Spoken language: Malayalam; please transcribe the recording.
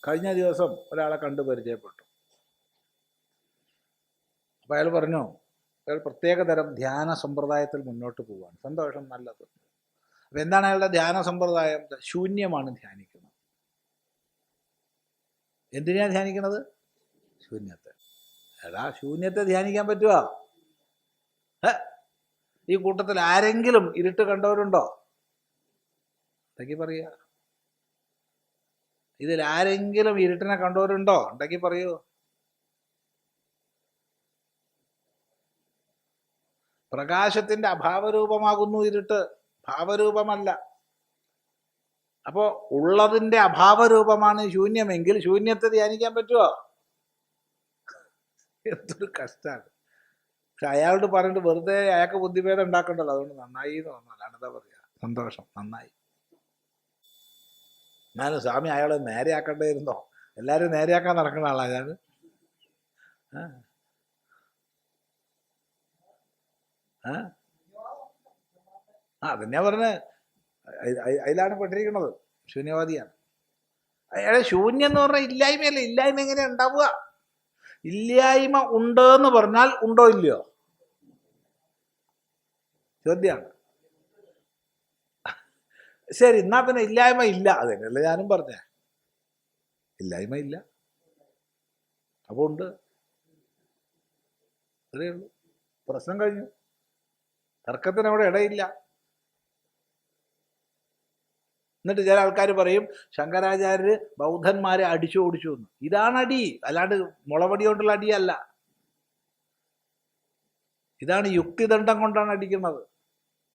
കഴിഞ്ഞ ദിവസം ഒരാളെ കണ്ട് പരിചയപ്പെട്ടു. അപ്പോൾ അയാൾ പറഞ്ഞു, അയാൾ പ്രത്യേകതരം ധ്യാന സമ്പ്രദായത്തിൽ മുന്നോട്ട് പോവുകയാണ്. സന്തോഷം, നല്ലത്. അപ്പം എന്താണ് അയാളുടെ ധ്യാന സമ്പ്രദായം? ശൂന്യമാണ് ധ്യാനിക്കുന്നത്. എന്തിനാണ് ധ്യാനിക്കുന്നത്? ശൂന്യത്തെ. എടാ, ശൂന്യത്തെ ധ്യാനിക്കാൻ പറ്റുമോ? ഈ കൂട്ടത്തിൽ ആരെങ്കിലും ഇരുട്ട് കണ്ടവരുണ്ടോ? ഉണ്ടെങ്കിൽ പറയുക. ഇതിൽ ആരെങ്കിലും ഇരുട്ടിനെ കണ്ടവരുണ്ടോ? ഉണ്ടെങ്കിൽ പറയൂ. പ്രകാശത്തിന്റെ അഭാവരൂപമാകുന്നു ഇരുട്ട്, ഭാവരൂപമല്ല. അപ്പോ ഉള്ളതിന്റെ അഭാവരൂപമാണ് ശൂന്യമെങ്കിൽ ശൂന്യത്തെ ധ്യാനിക്കാൻ പറ്റുമോ? എന്തൊരു കഷ്ടമാണ്. പക്ഷെ അയാളോട് പറഞ്ഞിട്ട് വെറുതെ അയാൾക്ക് ബുദ്ധിഭേദം ഉണ്ടാക്കണ്ടല്ലോ. അതുകൊണ്ട് നന്നായി എന്ന് പറഞ്ഞാൽ എന്താ പറയുക? സന്തോഷം, നന്നായി. എന്നാലും സ്വാമി അയാളെ നേരെയാക്കണ്ടായിരുന്നോ? എല്ലാവരും നേരെയാക്കാൻ നടക്കുന്ന ആളാണ് ഞാൻ. അതന്നെയാ പറഞ്ഞത്. അതിലാണ് പെട്ടിരിക്കുന്നത്. ശൂന്യവാദിയാണ് അയാളെ. ശൂന്യം എന്ന് പറഞ്ഞാൽ ഇല്ലായ്മയല്ല. ഇല്ലായ്മ എങ്ങനെയാ ഉണ്ടാവുക? ഇല്ലായ്മ ഉണ്ട് എന്ന് പറഞ്ഞാൽ ഉണ്ടോ ഇല്ലയോ? ചോദ്യമാണ്. ശരി, എന്നാ പിന്നെ ഇല്ലായ്മ ഇല്ല. അതന്നെയല്ലേ ഞാനും പറഞ്ഞേ. ഇല്ലായ്മ ഇല്ല, അപ്പോൾ ഉണ്ട്. അത്രയേ ഉള്ളൂ. പ്രശ്നം കഴിഞ്ഞു. തർക്കത്തിന് അവിടെ ഇടയില്ല. എന്നിട്ട് ചില ആൾക്കാർ പറയും ശങ്കരാചാര്യര് ബൗദ്ധന്മാരെ അടിച്ചു ഓടിച്ചു എന്ന്. ഇതാണ് അടി, അല്ലാണ്ട് മുളവടി കൊണ്ടുള്ള അടിയല്ല. ഇതാണ് യുക്തിദണ്ഡം കൊണ്ടാണ് അടിക്കുന്നത്.